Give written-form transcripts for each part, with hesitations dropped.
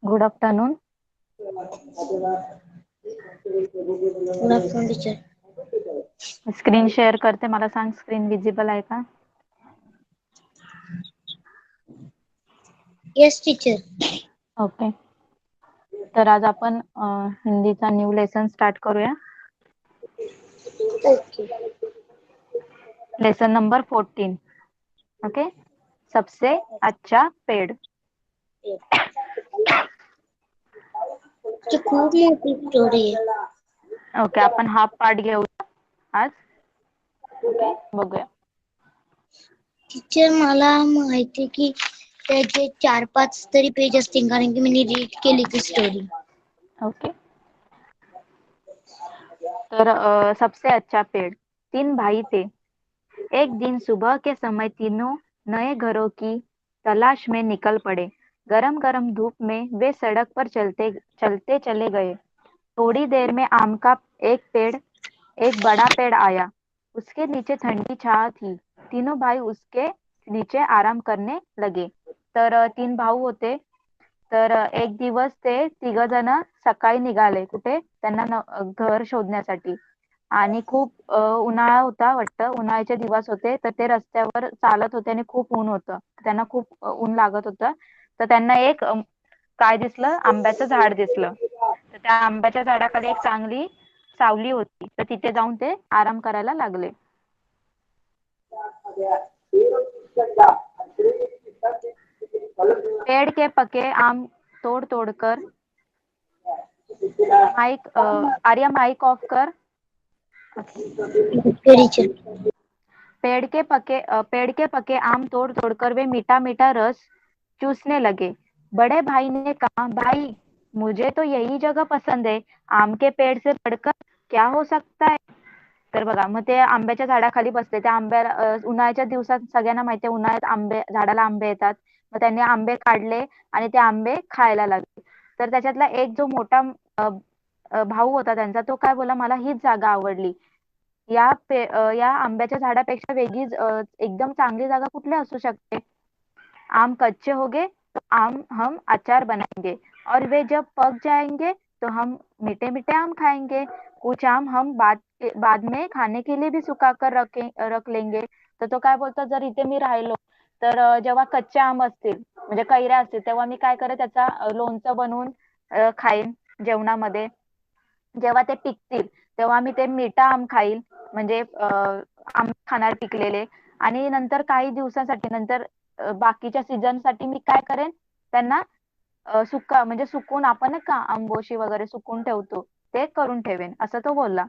Good afternoon. Good afternoon teacher. Screen share करते. मला सांग, स्क्रीन विजिबल आहे का? Yes teacher. ओके. तर आज आपण हिंदीचा न्यू लेसन स्टार्ट करूया. ओके. Lesson number 14. ओके. सबसे अच्छा पेड़. खूप मोठी स्टोरी आहे. ओके, आपण हाफ पार्ट घेऊया आज. ओके, बघूया. टीचर मला माहिती की त्याचे 4-5 तरी पेज असतील, कारण की मी रीड केली ती स्टोरी. ओके. तर सबसे अच्छा पेड़. 3 भाई थे. एक दिन सुबह के समय तीनों नए घरों की तलाश में निकल पड़े। गरम गरम धूप में वे सड़क पर चलते चलते चले गए। थोड़ी देर में आम का एक बड़ा पेड़ आया। उसके नीचे ठंडी छाया थी। तीनों भाई उसके नीचे आराम करने लगे. तर 3 भाऊ होते. तर एक दिवस ते तिघजण सकाळी निघाले. कुठे? त्यांना घर शोधण्यासाठी. आणि खूप उन्हाळा होता वाटतं. उन्हाळ्याचे दिवस होते. तर ते रस्त्यावर चालत होते आणि खूप ऊन होतं. त्यांना खूप ऊन लागत होतं. तर त्यांना एक काय दिसलं? आंब्याचं झाड दिसलं. तर त्या आंब्याच्या झाडाखाली एक चांगली सावली होती. तर तिथे जाऊन ते आराम करायला लागले. पेड़ के पके आम तोड़ तोड़कर आर्या माइक ऑफ कर. टीचर. पेड़ के पके आम तोड़ तोड़कर वे मीठा मीठा रस चूसने लगे. बड़े भाई ने कहा, भाई मुझे तो यही जगह पसंद है. आम के पेड़ से बढ़कर क्या हो सकता है. तर बघा, मग ते आंब्याच्या झाडाखाली बसले. त्या उन्हाळ्याच्या दिवसात सगळ्यांना माहिती आहे, उन्हाळ्यात झाडाला आंबे येतात. मग त्यांनी आंबे काढले आणि ते आंबे खायला लागले. तर त्याच्यातला एक जो मोठा भाऊ होता त्यांचा, तो काय बोला, मला हीच जागा आवडली. या आंब्याच्या झाडापेक्षा वेगळी एकदम चांगली जागा कुठली असू शकते. आम कच्चे हो गए तो आम हम अचार बनाएंगे और वे जब पक जाएंगे तो हम मीठे मीठे आम खाएंगे. कुछ आम हम बाद में खाने के लिए भी सुखा कर रख लेंगे. तर तो काय बोलतो, जर इथे मी राहिलो तर जेव्हा कच्चे आम असतील म्हणजे कैऱ्या असतील, तेव्हा मी काय करेन, त्याचा लोणचं बनवून खाईन जेवणामध्ये. जेव्हा ते पिकतील तेव्हा मी ते मिठा आम खाईल, म्हणजे आंबे खाणार पिकलेले. आणि नंतर काही दिवसांसाठी, नंतर बाकीच्या सीझन साठी मी काय करेन, त्यांना सुका म्हणजे सुकून, आपण नाही का आंबोशी वगैरे सुकून ठेवतो, ते करून ठेवेन, असं तो बोलला.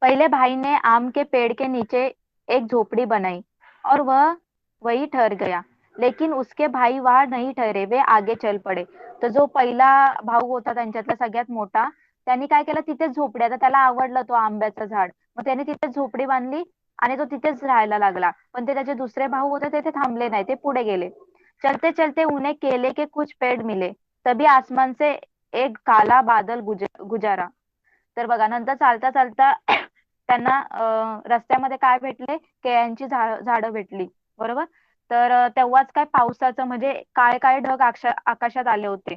पहले भाई ने आम के पेड़ के नीचे एक झोपड़ी बनाई और वह वही ठहर गया. लेकिन उसके भाई वहां नहीं ठहरे. वे आगे चल पडे. तर जो पहिला भाऊ होता त्यांच्यातला सगळ्यात मोठा, त्यांनी काय केलं, तिथेच झोपडी. आता त्याला आवडलं तो आंब्याचं झाड, मग त्याने तिथेच झोपडी बांधली आणि तो तिथेच राहायला लागला. पण ते त्याचे दुसरे भाऊ होते ते थांबले नाही, ते पुढे गेले. चलते चलते उन्हें केले के कुछ पेड़ मिले. तभी आसमान से एक काला बादल गुजारा. तर बघा, नंतर चालता चालता त्यांना रस्त्यामध्ये काय भेटले, केळ्यांची झाडं भेटली. बरोबर. तर तेव्हाच काय पावसाचं म्हणजे काळे काळे ढग आकाशात आले होते.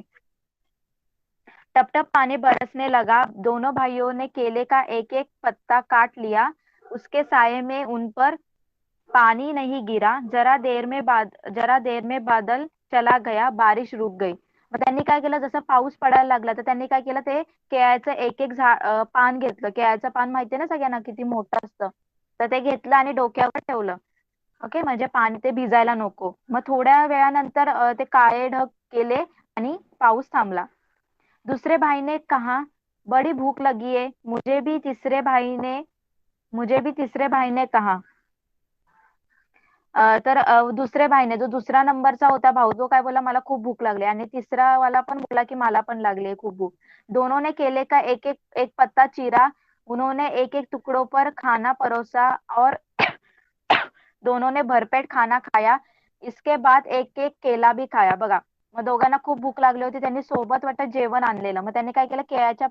टप टप पानी बरसने लगा. दोनों भाइयों ने केले का एक एक पत्ता काट लिया. उसके साये में उन पर पानी नहीं गिरा. जरा देर में बादल चला गया. बारिश रुक गई. मग त्यांनी काय केलं, जसं पाऊस पडायला लागला तर त्यांनी काय केलं, ते केळ्याचं एक एक पान घेतलं. केळ्याचं पान माहितीये ना सगळ्यांना किती मोठं असतं. तर ते घेतलं आणि डोक्यावर ठेवलं. ओके, म्हणजे पाणी ते भिजायला नको. मग थोड्या वेळानंतर ते काळे ढग गेले आणि पाऊस थांबला. दूसरे भाई ने कहा, बड़ी भूख लगी है. मुझे भी तीसरे भाई ने कहा. तर दुसरे भाईने, जो दुसरा नंबरचा होता भाऊ, तो काय बोला, मला खूप भूक लागली. आणि तिसरा वाला पण बोला की मला पण लागली खूप भूक. दोनों ने केले का एक एक एक पत्ता चीरा. उन्होंने एक एक टुकड़ों पर खाना परोसा और दोनों ने भरपेट खाना खाया. इसके बाद एक एक केला भी खाया. बघा, मग दोघांना खूप भूक लागली होती. त्यांनी सोबत वाटत जेवण आणलेलं. मग त्यांनी काय केलं, केळ्याच्या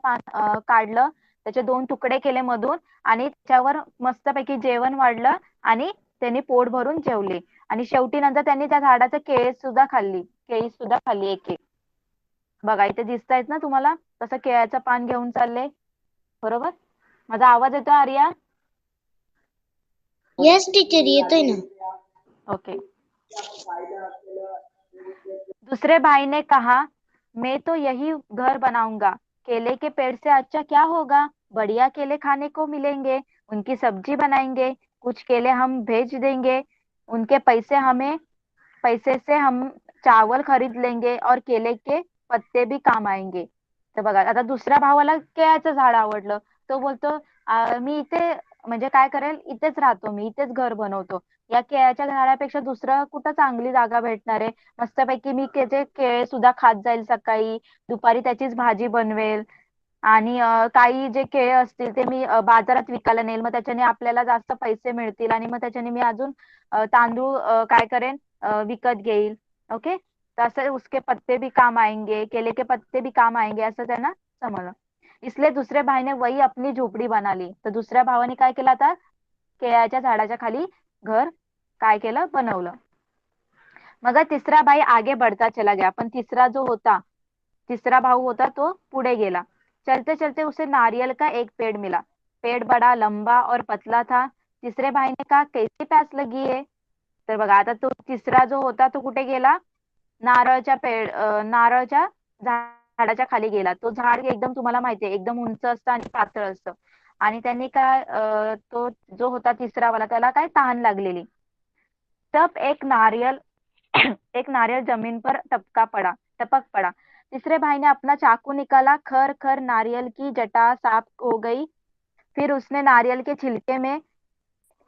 काढलं, त्याचे 2 तुकडे केले मधून आणि त्याच्यावर मस्तपैकी जेवण वाढलं आणि त्यांनी पोट भरून जेवले. आणि शेवटी नंतर त्यांनी त्या झाडाचे केळी सुद्धा खाल्ली. केळी सुद्धा खाल्ली एक एक. बघा इथे दिसतायत ना तुम्हाला कसं केळ्याचं पान घेऊन चालले. बरोबर. माझा आवाज येतोय आर्या? यस टीचर, येतोय ना. ओके. दूसरे भाई ने कहा, मैं तो यही घर बनाऊंगा, केले के पेड़ से अच्छा क्या होगा, बढ़िया केले खाने को मिलेंगे, उनकी सब्जी बनाएंगे, कुछ केले हम भेज देंगे, उनके पैसे से हम चावल खरीद लेंगे और केले के पत्ते भी काम आएंगे. तर बघा आता दुसऱ्या भावाला केळ्याचं झाड आवडलं. तो बोलतो मी इथे म्हणजे काय करेल, इथेच राहतो, मी इथेच घर बनवतो. या केळ्याच्या झाडापेक्षा दुसरं कुठं चांगली जागा भेटणार आहे. मस्तपैकी मी त्याचे केळे सुद्धा खात जाईल सकाळी, दुपारी त्याचीच भाजी बनवेल आणि काही जे केळे असतील ते मी बाजारात विकायला नेईल. मग त्याच्याने आपल्याला जास्त पैसे मिळतील आणि मग त्याच्याने मी अजून तांदूळ काय करेन विकत घेईल. ओके. तर असं उसके पत्ते भी काम आएंगे, केले के पत्ते भी काम आएंगे असं त्यांना समजलं. इसलिए दुसरे भाई ने वही अपनी झोपडी बना ली. तर दुसऱ्या भावाने काय केलं आता केळ्याच्या झाडाच्या खाली घर काय केलं बनवलं. मगर तिसरा भाई आगे बढ़ता चला गया. पण तीसरा भाऊ होता तो पुढे गेला. चलते चलते उसे नारियल का एक पेड़ मिला. पेड़ बड़ा लंबा और पतला था. तीसरे भाई ने कहा कैसी प्यास लगी है. तर बघा आता तो तिसरा जो होता तो कुठे गेला, नारळच्या झाडाच्या खाली गेला. तो झाड एकदम तुम्हाला माहितीये एकदम उंच असतं आणि पातळ असतं. आणि त्यांनी काय तो जो होता तिसरा वाला त्याला काय तहान लागलेली. तब एक नारियल जमीन पर टपक पड़ा. तीसरे भाई ने अपना चाकू निकाला, खर खर नारियल की जटा साफ हो गई. फिर उसने नारियल के छिलके में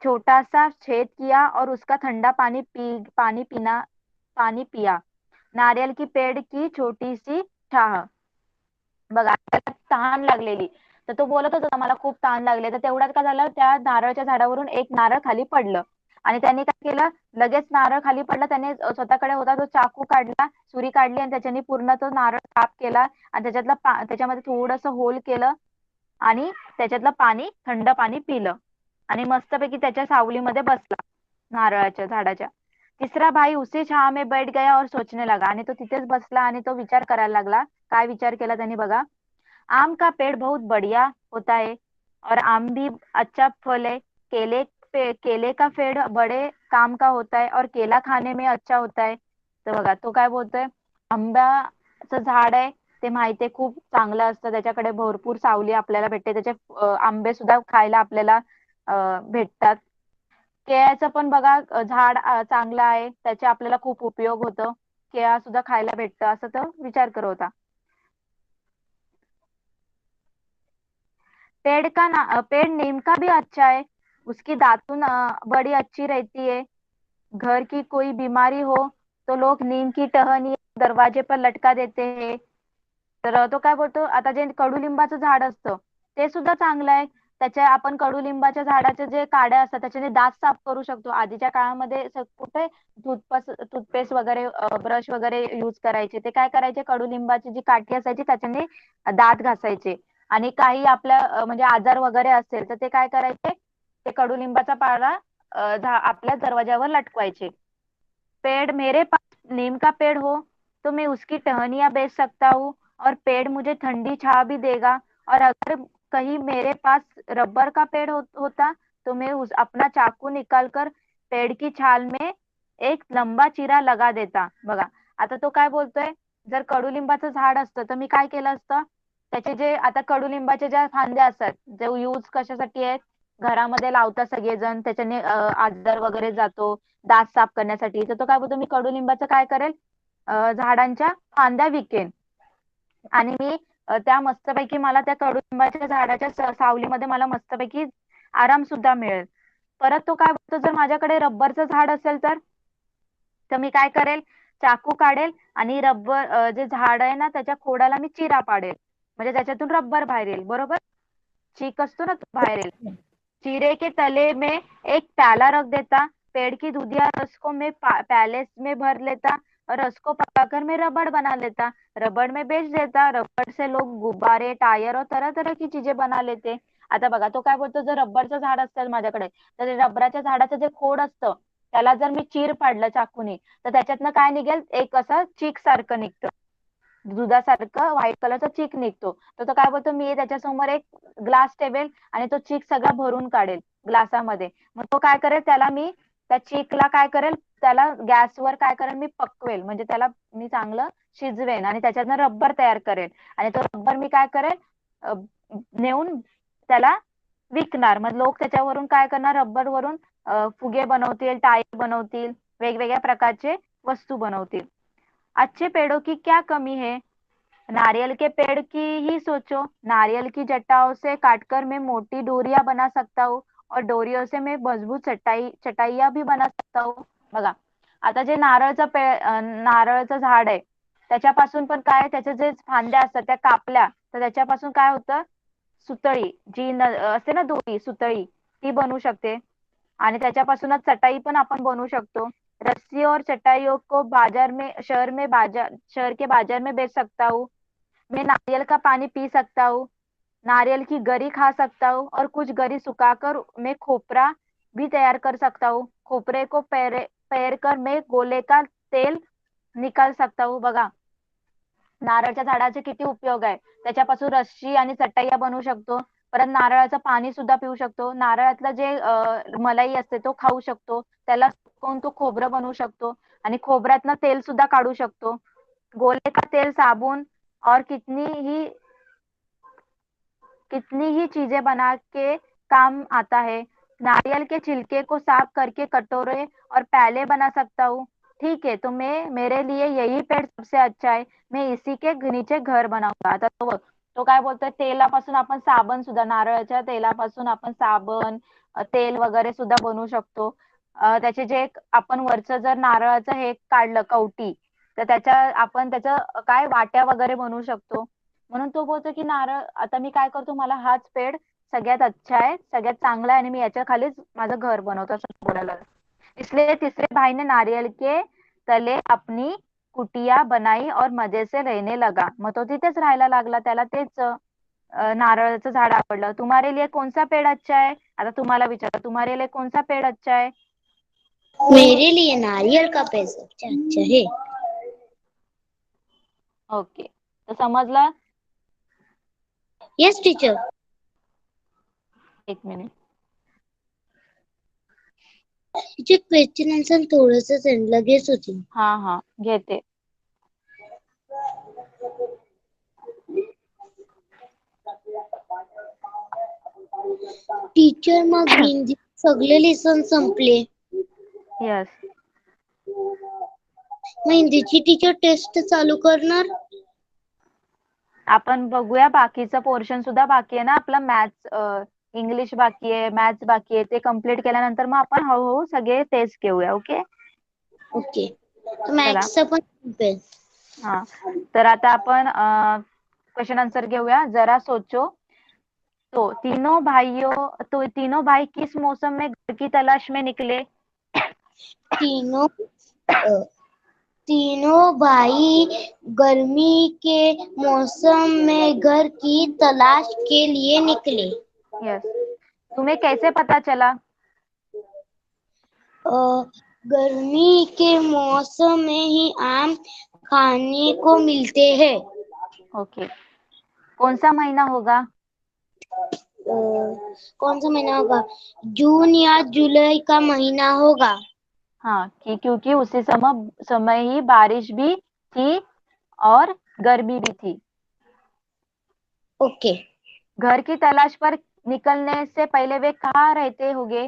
छोटा सा छेद किया और उसका ठंडा पानी पिया. नारियल की पेड़ की छोटी सी छाह. बघा त्याला तहान लागलेली. तर तो बोलत होता मला खूप तहान लागले. तर तेवढ्यात काय झालं त्या नारळच्या झाडावरून एक नारळ खाली पडलं आणि त्यांनी काय केलं लगेच नारळ खाली पडला. त्याने स्वतःकडे होता तो चाकू काढला, सुरी काढली आणि त्याच्याने पूर्ण तो नारळ साफ केला आणि त्याच्यामध्ये थोडस होल केलं आणि त्याच्यातलं पाणी थंड पाणी पिलं आणि मस्तपैकी त्याच्या सावलीमध्ये बसला नारळाच्या झाडाच्या. तीसरा भाई उसी छाव में बैठ गया और सोचने लगा. आणि तो तिथेच बसला आणि तो विचार करायला लागला. काय विचार केला त्याने बघा. आम का पेड़ बहुत बढ़िया होता है और आम भी अच्छा फल है. केले का पेड़ बड़े काम का होता है और केला खाने में अच्छा होता है. तर बघा तो काय बोलतोय आंब्याचं झाड आहे ते माहितीये खूप चांगलं असतं, त्याच्याकडे भरपूर सावली आपल्याला भेटते, त्याचे आंबे सुद्धा खायला आपल्याला भेटतात. केळ्याचं पण बघा झाड चांगलं आहे, त्याचे आपल्याला खूप उपयोग होतो, केळा सुद्धा खायला भेटतं असं तो विचार करत होता. पेड़ नीम का भी अच्छा है, उसकी दातुन बड़ी अच्छी रहती है. घर की कोई बीमारी हो तो लोग नीम की टहनी दरवाजे पर लटका देते हैं. तर तो काय बोलतो आता जे कडुलिंबाचं झाड असतं ते सुद्धा चांगलं आहे. त्याच्या आपण कडुलिंबाच्या झाडाचे जे काड्या असतात त्याच्याने दात साफ करू शकतो. आधीच्या काळामध्ये कुठे टूथपेस्ट वगैरे ब्रश वगैरे युज करायचे, ते काय करायचे कडुलिंबाची जी काठी असायची त्याच्याने दात घासायचे. आणि काही आपल्या म्हणजे आजार वगैरे असेल तर ते काय करायचे ते कडुलिंबाचा पाला आपल्या दरवाजावर लटकवायचे. पेड़ मेरे पास नीम का पेड़ हो तो मैं उसकी टहनियां बेच सकता हूँ और पेड़ मुझे ठंडी छांव भी देगा. और अगर कहीं मेरे पास रबर का पेड़ होता तो मैं उस अपना चाकू निकाल कर पेड़ की छाल में एक लंबा चिरा लगा देता. बघा आता तो काय बोलतोय जर कडुलिंबाचं झाड असतं तर मी काय केलं असतं त्याचे जे आता कडुलिंबाच्या ज्या फांद्या असतात जे यूज कशासाठी आहेत घरामध्ये लावतात सगळेजण, त्याच्याने आजार वगैरे जातो दात साफ करण्यासाठी. तर तो काय बोलतो मी कडुलिंबाचं काय करेल झाडांच्या फांद्या विकेन आणि मी त्या मस्तपैकी मला त्या कडुलिंबाच्या झाडाच्या सावलीमध्ये मला मस्तपैकी आराम सुद्धा मिळेल. परत तो काय बोलतो जर माझ्याकडे रब्बरचं झाड असेल तर मी काय करेल चाकू काढेल आणि रब्बर जे झाड आहे ना त्याच्या खोडाला मी चिरा पाडेल म्हणजे त्याच्यातून रब्बर बाहेर येईल. बरोबर चीक असतो ना तो बाहेर येईल. चीरे के तले में एक प्याला रख देता, पेड़ की दूधिया रस को मैं प्याले में भर लेता और रस को पकाकर मैं रबड़ बना लेता, रबड़ में बेच देता. रबड़ से लोग गुब्बारे टायर और तरह तरह की चीजें बना लेते. आता बघा तो काय बोलतो जर रबरचं झाड असेल माझ्याकडे तर रबराच्या झाडाचं जे खोड असतं त्याला जर मी चीर पाडलं चाकूने, तर त्याच्यातनं काय निघेल, एक असं चीक सारखं निघतं, दुधासारखं व्हाईट कलरचा चीक निघतो. तर तो काय बोलतो, मी त्याच्यासमोर एक ग्लास ठेवेल आणि तो चीक सगळा भरून काढेल ग्लासामध्ये. मग तो काय करेल, त्याला मी त्या चीकला काय करेल, त्याला गॅसवर काय करेल, मी पकवेल, म्हणजे त्याला मी चांगलं शिजवेन आणि त्याच्यातनं रबर तयार करेल. आणि तो रबर मी काय करेल, अ, नेऊन त्याला विकणार. मग लोक त्याच्यावरून काय करणार, रबर वरून फुगे बनवतील, टायर बनवतील, वेगवेगळ्या प्रकारचे वस्तू बनवतील. अच्छे पेड़ों की क्या कमी है, नारियल के पेड़ की ही सोचो, नारियल की जटाओं से काटकर मैं मोटी डोरियां बना सकता हूँ और डोरियों से मैं मजबूत चटाइयां भी बना सकता हूँ. बघा, आता जे नारळाचं झाड आहे, त्याच्यापासून पण काय, त्याच्या जे फांद्या असतात त्या कापल्या तर त्याच्यापासून काय होतं, सुतळी जी असते ना, दोरी सुतळी, ती बनू शकते. आणि त्याच्यापासूनच चटाई पण आपण बनवू शकतो. रस्सी और चटाइयों को शहर के बाजार में बेच सकता हूँ. मैं नारियल का पानी पी सकता हूँ, नारियल की गरी खा सकता हूँ और कुछ गरी सुखाकर मैं खोपरा भी तैयार कर सकता हूँ. खोपरे को पेर कर मैं गोले का तेल निकाल सकता हूँ. बघा, नारळच्या झाडाचे किती उपयोग आहे. त्याच्यापासून रस्सी आणि चटईया बनवू शकतो. परत नारळाचं पाणी सुद्धा पिऊ शकतो. नारळातलं जे मलाई असते तो खाऊ शकतो. त्याला सुकवून तो खोबरं बनवू शकतो आणि खोबऱ्यातनं तेल सुद्धा काढू शकतो. गोले का तेल, साबुन और कितनी ही चीजें बना के काम आता है. नारियल के छिलके को साफ करके कटोरे और प्याले बना सकता हूँ. ठीक है, तो मेरे लिए यही पेड़ सबसे अच्छा है. मैं इसी के नीचे घर बनाऊंगा. आता तो काय बोलतोय, तेलापासून आपण साबण सुद्धा, नारळाच्या तेलापासून आपण साबण, तेल वगैरे सुद्धा बनवू शकतो. त्याचे जे आपण वरचं जर नारळाचं हे काढलं कवटी, तर आपण त्याचं काय वाट्या वगैरे बनवू शकतो. म्हणून तो बोलतो की नारळ, आता मी काय करतो, मला हाच पेड़ सगळ्यात अच्छा आहे, सगळ्यात चांगला आहे आणि मी याच्या खालीच माझं घर बनवतो असं बोलायला लागला. इसलिए तीसरे भाई ने नारियल के तले अपनी कुटिया बनाई और मजे से रहने लगा. मग तो तिथेच राहायला लागला, त्याला तेच नारळाचं झाड आवडलं. तुम्हारे लिए कौन सा पेड़ अच्छा है, आता तुम्हाला विचारा, तुम्हारे लिए कौन सा पेड़ अच्छा है. मेरे लिए नारियल का पेड़ सबसे अच्छा है. ओके, तर समजलं. Yes teacher. एक मिनिट. टीचर क्वेश्चन आंसर थोडंसं सेंड लगेच होती. हा हा, घेते. टीचर मग हिंदी सगळे लेसन संपले. यस. मग हिंदीची टीचर टेस्ट चालू करणार. आपण बघूया, बाकीचं पोर्शन सुद्धा बाकी आहे ना आपलं. इंग्लिश बाकी आहे, मॅथ्स बाकी आहे. ते कम्प्लीट केल्यानंतर मग आपण हळूहळू सगळे टेस्ट घेऊया. ओके, ओके, चला. मॅथ्सचं पण संपेल. हा, तर आता आपण क्वेश्चन आंसर घेऊया. जरा सोचो. तो तीनों भाई किस मौसम में घर की तलाश में निकले. तीनों तीनों भाई गर्मी के मौसम में घर की तलाश के लिए निकले. यस. तुम्हें कैसे पता चला. गर्मी के मौसम में ही आम खाने को मिलते हैं. ओके, कौन सा महीना होगा. कौन सा महीना होगा. जून या जुलाई का महीना होगा. हाँ, क्योंकि उसी समय ही बारिश भी थी और गर्मी भी थी. ओके. घर की तलाश पर निकलने से पहले वे कहाँ रहते होंगे.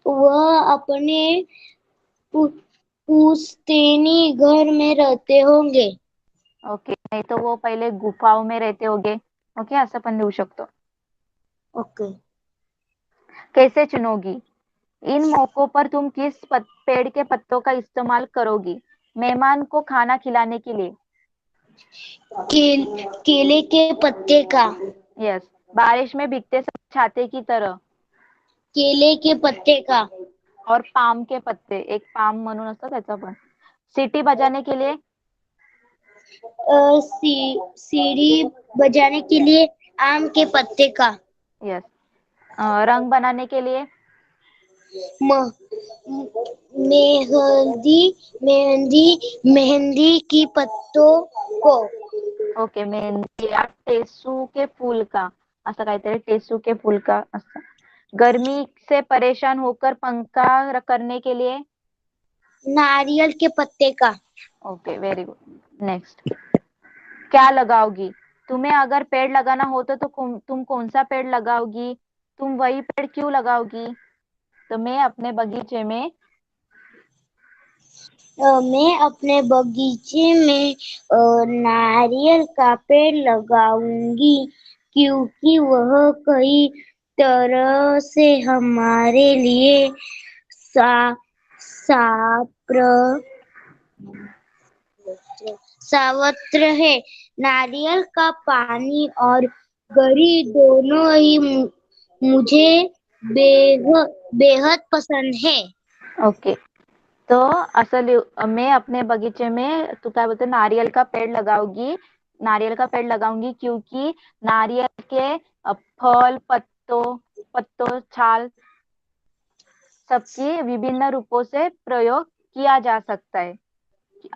वह अपने पुश्तैनी घर में रहते होंगे. ओके, नहीं तो वो पहले गुफाओं में रहते होंगे. ओके, असं पण लिहू शकतो. ओके. कैसे चुनोगी. इन मौकों पर तुम किस पेड़ के पत्तों का इस्तेमाल करोगी. मेहमान को खाना खिलाने के लिए. केले के पत्ते का. यस. बारिश में भीगते समय छाते की तरह. केले के पत्ते का. और पाम के पत्ते, एक पाम म्हणून असतं त्याचा पण. सीटी बजाने के लिए. सीढ़ी बजाने के लिए आम के पत्ते का. यस. रंग बनाने के लिए. मेहंदी मेहंदी मेहंदी की पत्तों को ओके, मेहंदी या टेसू के फूल का, असं काहीतरी टेसू के फूल का असं. गर्मी से परेशान होकर पंखा करने के लिए. नारियल के पत्ते का ओके, वेरी गुड. नेक्स्ट. क्या लगाओगी? तुम्हें अगर पेड़ लगाना हो तो तुम कौन सा पेड़ लगाओगी? तुम वही पेड़ क्यों लगाओगी? तो मैं अपने बगीचे में. मैं अपने बगीचे में नारियल का पेड़ लगाऊंगी क्योंकि वह कई तरह से हमारे लिए सा, साप्र सावत्र है। नारियल का पानी और गरी दोनों ही मुझे बेहद पसंद है। ओके. तो मैं अपने बगीचे में, तू क्या बोलते, नारियल का पेड़ लगाऊंगी. नारियल का पेड़ लगाऊंगी क्योंकि नारियल के फल, पत्तों पत्तों छाल सबकी विभिन्न रूपों से प्रयोग किया जा सकता है,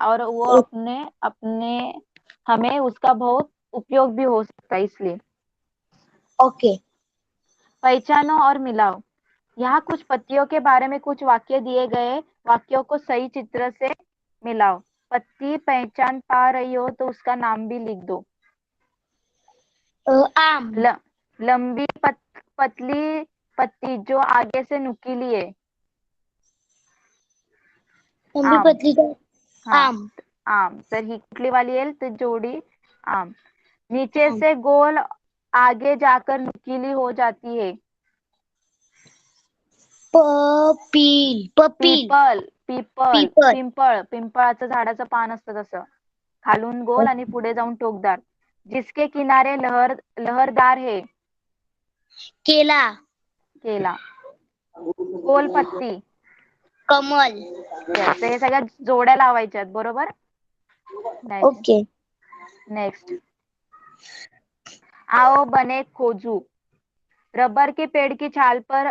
और वो अपने अपने हमें उसका बहुत उपयोग भी हो सकता है, इसलिए. ओके पहचानो और मिलाओ. यहाँ कुछ पत्तियों के बारे में कुछ वाक्य दिए गए. वाक्यों को सही चित्र से मिलाओ. पत्ती पहचान पा रही हो तो उसका नाम भी लिख दो. आम ल, लंबी पतली पत्ती जो आगे से नुकीली है. लंबी आम. पतली का हाँ, आम आम. तर ही कुठली वाली आहे तर जोडी आम. नीचे आम से गोल आगे जाकर नुकीली हो जाती है. पपील पीपल. पीपल. पीपल पिंपळाचं झाडाचं पान असतं तसं. खालून गोल आणि पुढे जाऊन टोकदार. जिसके किनारे लहरदार है. केला केला. गोल पत्ती. कमल यस, हे सगळ्या जोड्या लावायच्यात, बरोबर. Okay next. आओ बने खोजू. रबर के पेड़ की छाल पर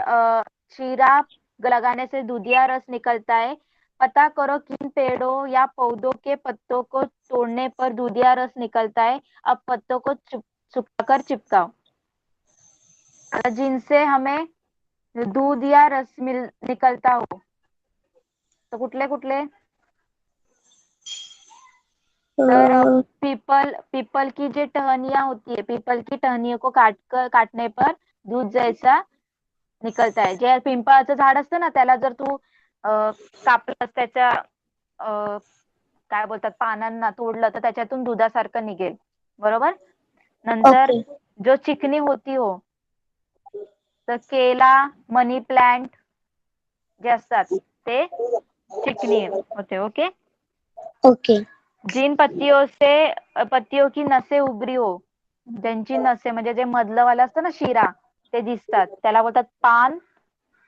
शीरा लगाने से दूधिया रस निकलता है. पता करो किन पेड़ों या पौधों के पत्तों को तोड़ने पर दूधिया रस निकलता है. अब पत्तों को सुखाकर चिपकाओ. जिनसे हमें दूध या रस निकलता हो. तो कुठले कुठले? तर पीपल की जो टहनियां होती है, पीपल की टहनियों को काटने पर दूध जैसा निकलता है. जे पिंपळाचं झाड असतं ना, त्याला जर तू कापलंस, त्याच्या काय बोलतात, पानांना तोडलं तर त्याच्यातून दुधासारखं निघेल, बरोबर. नंतर ओके जो चिकनी होती हो, तर केला, मनी प्लांट जे असतात ते चिकनी होते. ओके. ओके जिन पत्तियों की नसें उभरी हो, ज्यांची नसे म्हणजे जे मधलं वाला असतं ना शिरा, ते दिसतात, त्याला बोलतात पान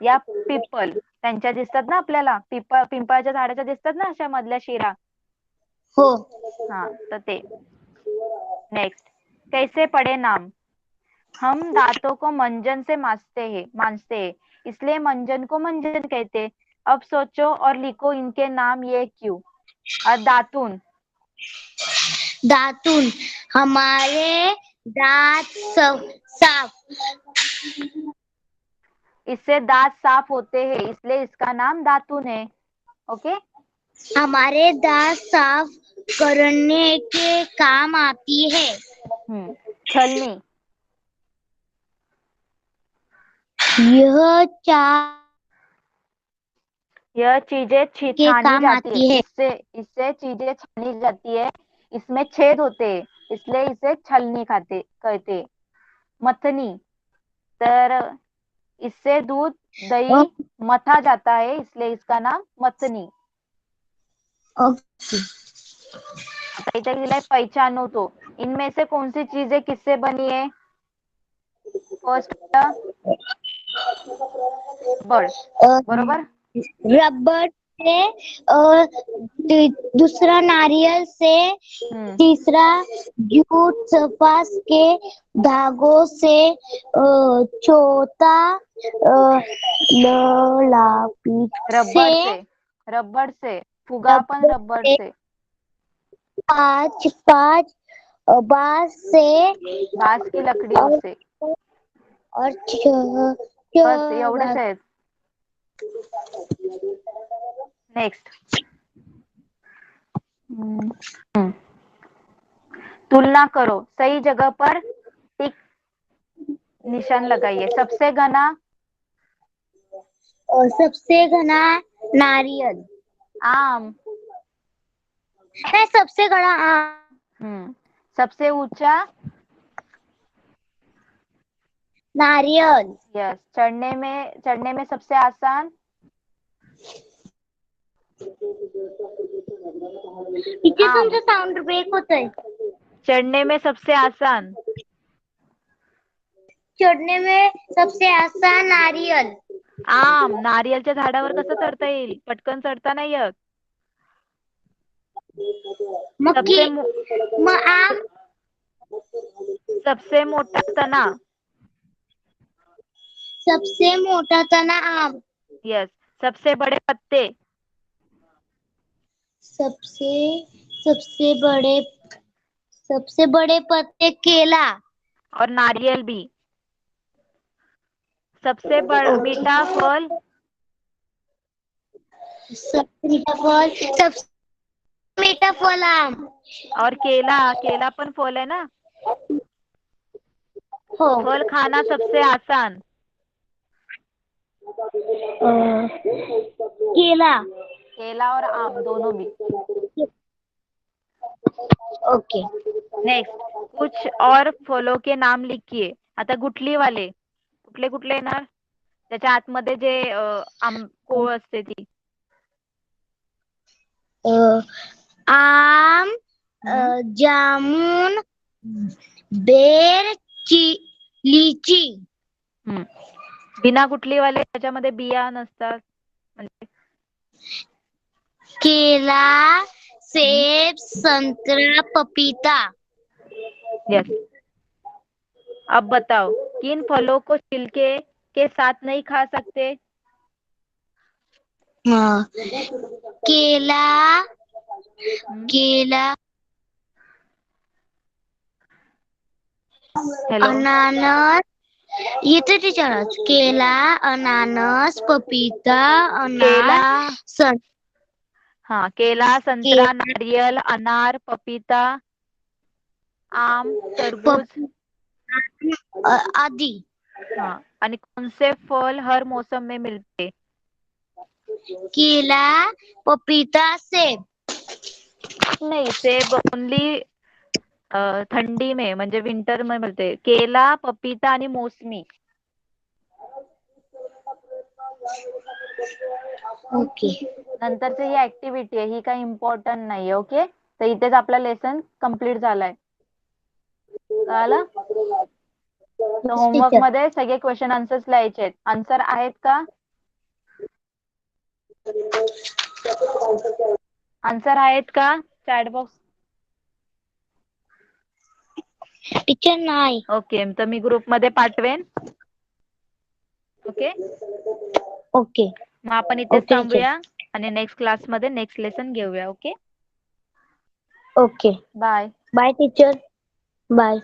या पिपल. त्यांच्या दिसतात ना आपल्याला, पिंपळाच्या झाडाच्या दिसतात ना अशा मधल्या शिरा. हो हाँ, तो ते. नेक्स्ट. कैसे पढ़े नाम. हम दांतों को मंजन से मांजते हैं, इसलिए मंजन को मंजन कहते हैं. अब सोचो और लिखो इनके नाम ये क्यों. दातून. दातुन हमारे दांत साफ इससे दांत साफ होते हैं, इसलिए इसका नाम दातून है. ओके. हमारे दांत साफ करने के काम आती है. छलनी. यह चार यह चीजें के छानी काम जाती है. आती है. इससे चीजें छानी जाती है. इसमें छेद होते हैं, इसलिए इसे छलनी कहते हैं. मथनी. तर इससे दूध दही मथा जाता है, इसलिए इसका नाम मथनी. ओके आता इथे दिलाय पहचानो. तो इनमें से कौन सी चीजें किससे बनी है. फर्स्ट रबर, बरोबर. रबर से दूसरा नारियल से, तीसरा जूट कपास के धागों से, चौथा लापित से, रबड़ से फुगा पण रबड़ से, पांच पांच बांस से, बांस की लकड़ियों से, और बस एवढेच आहेत. नेक्स्ट. तुलना करो, सही जगह पर टिक निशान लगाइए. सबसे घना नारियल आम. है, सबसे बड़ा आम. सबसे ऊंचा नारियल. यस. चढ़ने में सबसे आसान इथे तुमचा साउंड ब्रेक होतोय. चढ़ने में सबसे आसान, चढ़ने में सबसे आसान नारियल. आम. नारियलच्या झाडावर कसं चढता येईल? पटकन चढता नाही येत. आम. सबसे मोठा तना. सबसे मोटा तना आम. यस. सबसे बड़े पत्ते. सबसे बड़े पत्ते केला. और नारियल भी. सबसे मीठा फल. सबसे मीठा फल आम. और केला पण फल है ना. हो. फल खाना सबसे आसान. केला और आम दोनों भी. ओके. नेक्स्ट. कुछ और फलों के नाम लिखिए. आता गुठली वाले कुठले येणार? त्याच्या आतमध्ये जे कोळ असते ती. आम, जामुन, बेर, लीची. बिना गुठली वाले त्याच्यामध्ये बिया नसतात. केला, सेब, संतरा, पपीता. यस. अब बताओ, किन फलों को छिलके के साथ नहीं खा सकते? केला, अनानस. ये तो टीचर. केला, अनानस, पपीता, अनार, केला, संतरा, नारियल, अनार, पपीता, आम, तरबूज आदि. आणि कौन से फल हर मौसम में मिलते? केला, पपीता, सेब. नहीं, सेब ओनली थंडी में म्हणजे विंटर में मिळते. केला, पपीता आणि मोसमी. ओके. नंतरची ही ऍक्टिव्हिटी आहे, ही काही इम्पॉर्टंट नाहीये. ओके. तर इथेच आपला लेसन कंप्लीट झालाय. कळालं? होमवर्क मध्ये सगळे क्वेश्चन आन्सर्स लिहायचे आहेत. आन्सर आहेत का? आन्सर आहेत का चॅट बॉक्स? टीचर नाही. ओके. तर मी ग्रुप मध्ये पाठवेन. ओके. ओके. मग आपण इथेच थांबूया आणि नेक्स्ट क्लास मध्ये नेक्स्ट लेसन घेऊया. Okay. Okay. Bye. Bye teacher. Bye.